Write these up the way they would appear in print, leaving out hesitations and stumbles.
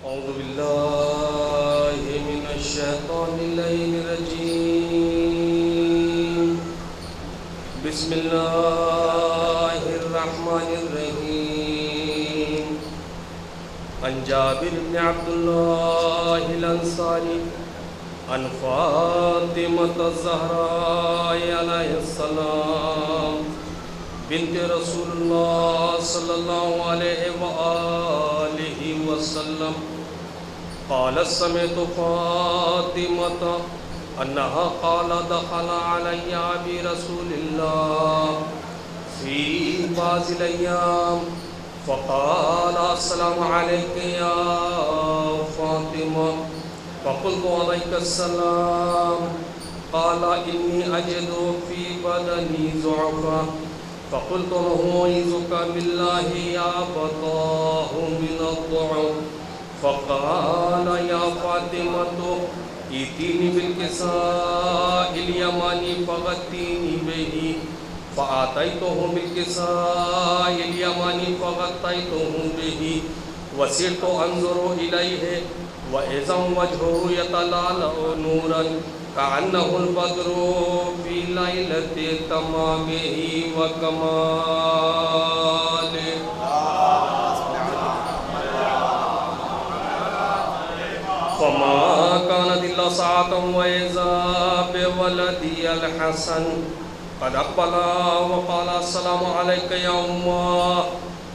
أعوذ بالله من الشيطان الرجيم بسم الله الرحمن الرحيم عن جابر بن عبد الله الأنصاري عن فاطمة الزهراء عليه السلام بنت رسول الله صلى الله عليه وآله وسلم قالت سمعت فاطمة أنها قال دخل علي أبي رسول الله في بعض الأيام فقال السلام عليك يا فاطمة فقلت عليك السلام قال إني أجد في بدني ضعفا فقلت له أعوذك بالله يا فتاه من الضعف فقال يا فاطمة ائتيني بالكساء اليماني فغطيني به فآتيته بالكساء اليماني فغطيته به وسرت أنظر إليه وإذا وجهه يتلألأ نورا كأنه البدر في ليلة تمامه وكماله فما كانت إلا ساعة وإذا بولدي الحسن قد أقبل وقال السلام عليك يا أمه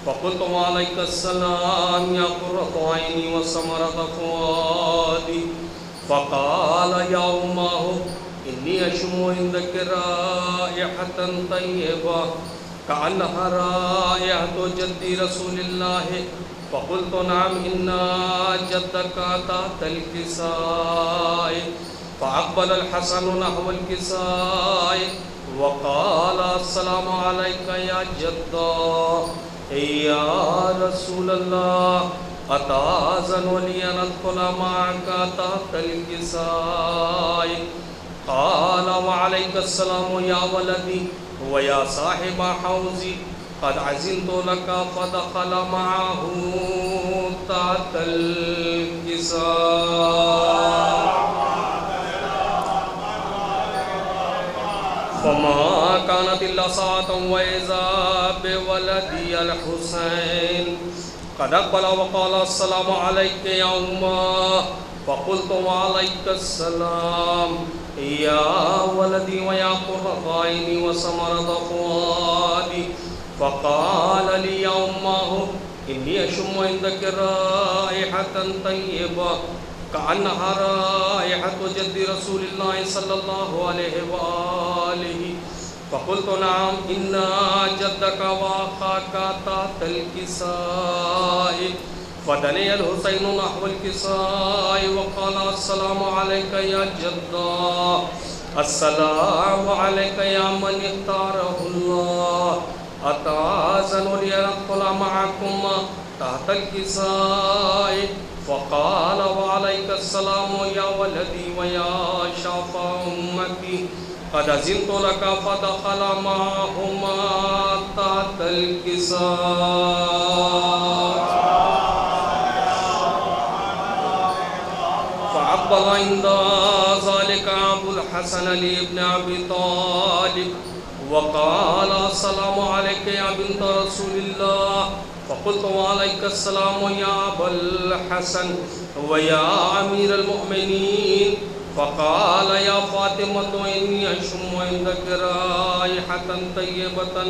فقلت وعليك السلام يا قرة عيني وثمرة فؤادي فقال يا أمه إني أشم عندك رائحة طيبة كأنها رائحة جد رسول الله فقلت نعم إن جدك تحت الكساء فأقبل الحسن نحو الكساء وقال السلام عليك يا جدا يا رسول الله أتأذن لي أن أدخل معك تحت الكساء قال وعليك السلام يا ولدي ويا صاحب حوزي قد عزمت لك فدخل معه تحت الكساء فما كانت إلا ساعة وإذا بولدي الحسين قد أقبل وقال السلام عليك يا أمه فقلت وعليك السلام يا ولدي ويا قرة عيني وثمرة فؤادي فقال لي يا أمه إني أشم عندك رائحة طيبة كأنها رائحة جد رسول الله صلى الله عليه وآله فقلت نعم إن جدك وأخاك تحت الكساء فدني الحسين نحو الكساء وقال السلام عليك يا جدا السلام عليك يا من اختاره الله أتأذن لي أن أدخل معكم تحت الكساء فقال وعليك السلام يا ولدي ويا شافع أمتي قد أذنت لك فدخل معهما تحت الكساء فأقبل عند ذلك أبو الحسن علي بن أبي طالب وقال السلام عليك يا بنت رسول الله فقلت وعليك السلام يا أبا الحسن ويا أمير المؤمنين فقال يا فاطمة إني أشم عندك رائحة طيبة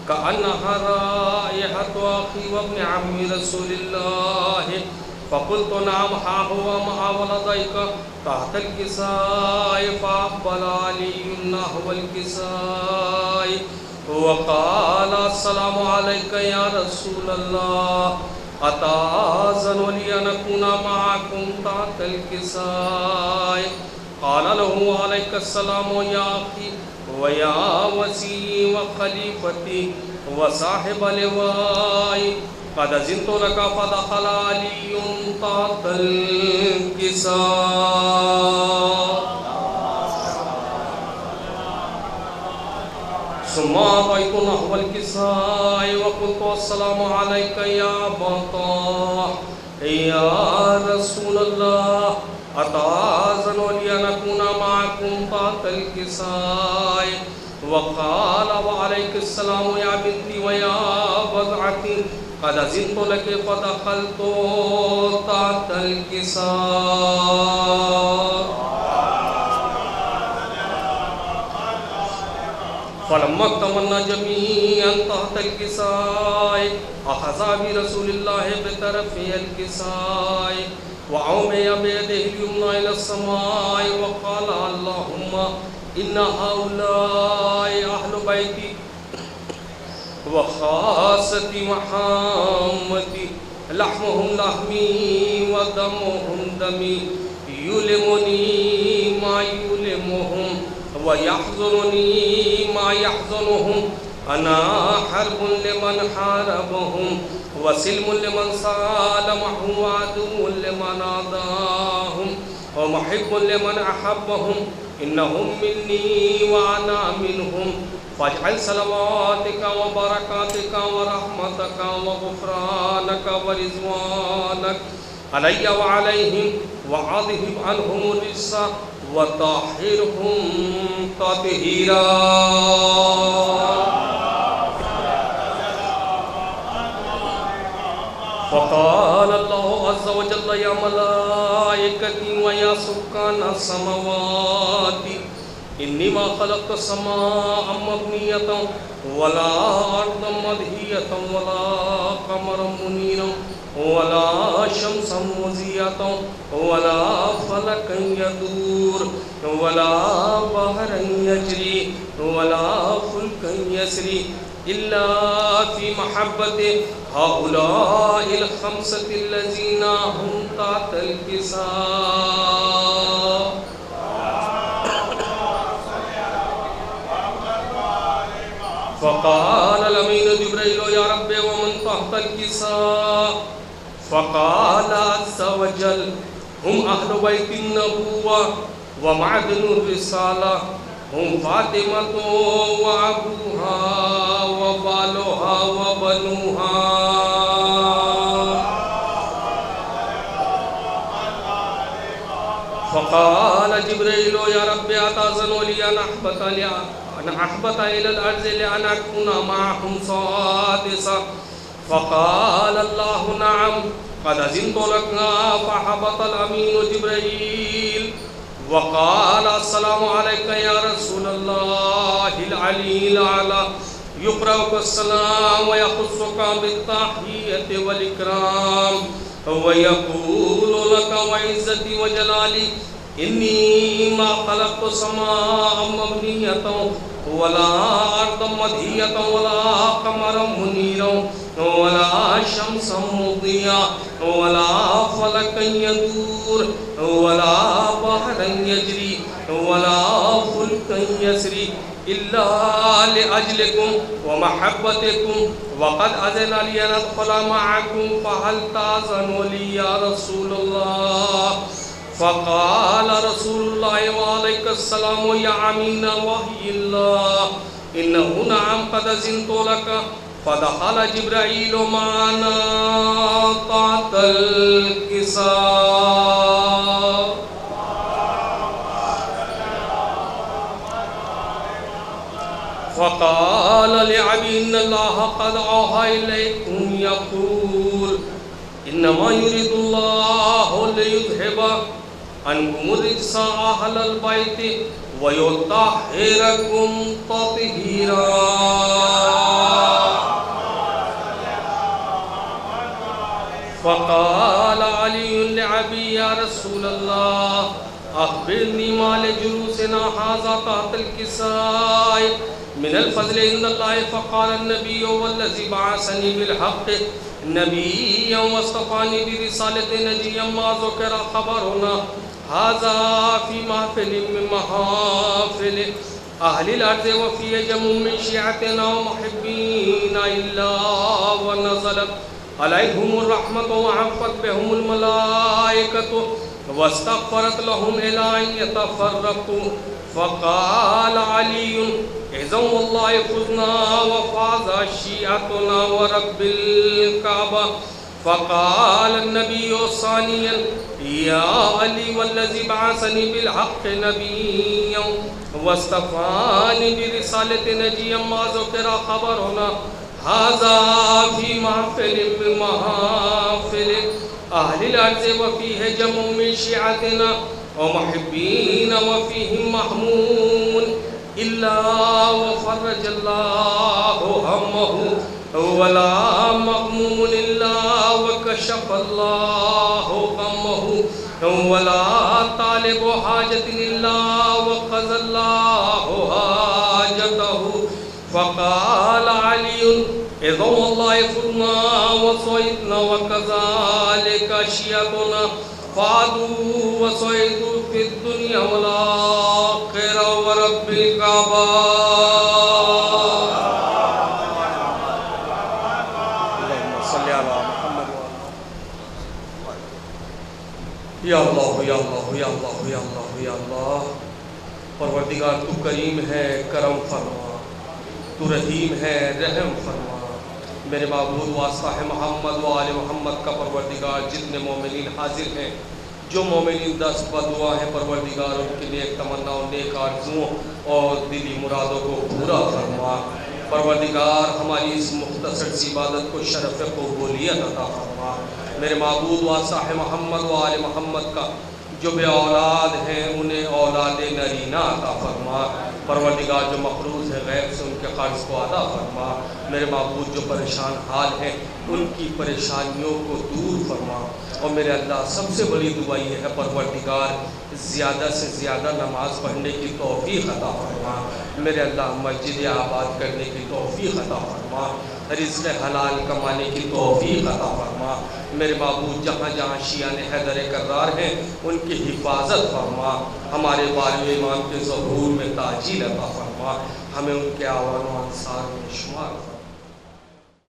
كأنها رائحة أخي وابن عم رسول الله فقلت نعم ها هو مع ولديك تحت الكساء فأقبل علي نحو الكساء وقال السلام عليك يا رسول الله أتأذن لي أن أكون معكم تحت الكساء قال له عليك السلام يا أخي ويا وسيي وخليفتي وصاحب لوائي قد أذنت لك فدخل علي تحت الكساء ثم أتيت نحو الكساء وقلت السلام عليك يا أبا طه يا رسول الله أتأذن لي أن أكون معكم تحت الكساء وقال وعليك السلام يا بنتي ويا بضعتي قد أذنت لك فدخلت تحت الكساء فلما اكتملنا جميعا تحت الكساء أخذ برسول الله بطرفي الكساء وعومي بيده اليمنى إلى السماء وقال اللهم إن هؤلاء أهل بيتي وخاصتي محمدي لحمهم لحمي ودمهم دمي يؤلمني ما يؤلمهم ويحزنني ما يحزنهم أنا حرب لمن حاربهم وسلم لمن سالمهم وعدو لمن عاداهم ومحب لمن أحبهم إنهم مني وأنا منهم فاجعل صلواتك وبركاتك ورحمتك وغفرانك ورضوانك علي وعليهم وأذهب عنهم الرجس وطهرهم تطهيرا فقال الله عز وجل يا ملائكتي ويا سكان السماوات إني ما خلقت السماء مبنية ولا أرضا مدهية ولا قمرا منيرا ولا شمسا مضيئة ولا فلكا يدور ولا بحرا يجري ولا فلكا يسري إلا في محبة هؤلاء الخمسة الذين هم تحت الكساء فقال الأمين جبريل يا رب ومن تحت الكساء فقال عز وجل هم أهل بيت النبوة ومعدن الرسالة هم فاطمة وأبوها وبالها وبنوها فقال جبريل يا رب أتأذن لي أن أحبط إلى الأرض لأن أكون معهم سادسا فقال الله نعم قد أذنت لك فهبط الأمين جبريل وقال السلام عليك يا رسول الله العلي الأعلى يقرأك السلام ويخصك بالتحية والإكرام ويقول لك وعزتي وجلالي إني ما خلقت سماء مبنية ولا أرضا مدهية ولا قمرا منيرا ولا شمسا مضيئة ولا فلكا يدور ولا بحرا يجري ولا فلكا يسري إلا لأجلكم ومحبتكم وقد أذن لي أن أدخل معكم فهل تأذن لي يا رسول الله فقال رسول الله وعليك السلام يا أمين وحي الله إنه نعم قد أذنت لك فدخل جبرائيل معنا تحت الكساء فقال لعبي إن الله قد أوحى إليكم يقول إنما يريد الله ليذهب عنكم الرجس أهل البيت ويطهركم تطهيرا فقال علي لعبي يا رسول الله أخبرني ما لجلوسنا هذا تحت الكساء من الفضل عند الله فقال النبي والذي بعثني بالحق نبيا واصطفاني برسالة نجيا ما ذكر خبرنا هذا في محفل من محافل أهل الأرض وفي جم من شيعتنا ومحبينا إلا ونزلت عليهم الرحمة وعفت بهم الملائكة واستغفرت لهم إلى أن يتفرقوا فقال علي إذن والله فزنا وفاز شيعتنا ورب الكعبة فقال النبي ثانيا يا علي والذي بعثني بالحق نبيا واصطفاني برسالة نجيا ما ذكر خبرنا هذا في محفل من محافل أهل الأرض وفيه جمع من شيعتنا ومحبين وفيهم محمون إلا وفرج الله همه ولا مغموم إلا وكشف الله غمه ولا طالب حاجة إلا وقضى الله حاجته. فقال علي إذا والله فضنا وصيدنا وكذلك شيعتنا فعدوا وصيدوا في الدنيا والآخرة ورب الكعبة. یا اللہ یا اللہ یا اللہ یا اللہ یا اللہ. پروردگار تو کریم ہے کرم فرما، تو رحیم ہے رحم فرما. میرے معبود واسطہ ہے محمد و آل محمد کا پروردگار. جتنے مومنین حاضر ہیں، جو مومنین دست بدعا ہیں، پروردگار ان کے نیک تمناؤں، نیک آرزوؤں اور دلی مرادوں کو پورا فرما. پروردگار ہماری اس مختصر سی عبادت کو شرف قبولیت عطا فرما. میرے معبود واسطہ ہے محمد و آل محمد کا جو بے اولاد ہیں انہیں اولاد نرینہ عطا فرما. پروردگار جو مقروض ہیں غیب سے ان کے قرض کو ادا فرما. میرے معبود جو پریشان حال ہیں ان کی پریشانیوں کو دور فرما. اور میرے اللہ سب سے بڑی دعا یہ ہے پروردگار زیادہ سے زیادہ نماز پڑھنے کی توفیق عطا فرما. میرے اللہ مسجد آباد کرنے کی توفیق عطا فرما. رزق حلال کمانے کی توفیق عطا فرما. میرے معبود جہاں جہاں شیعہ حیدر کرار ہیں ان کی حفاظت فرما. ہمارے باری امام کے ظہور میں تاجیل عطا فرما. ہمیں ان کے آوان و انصار میں شمار فرما.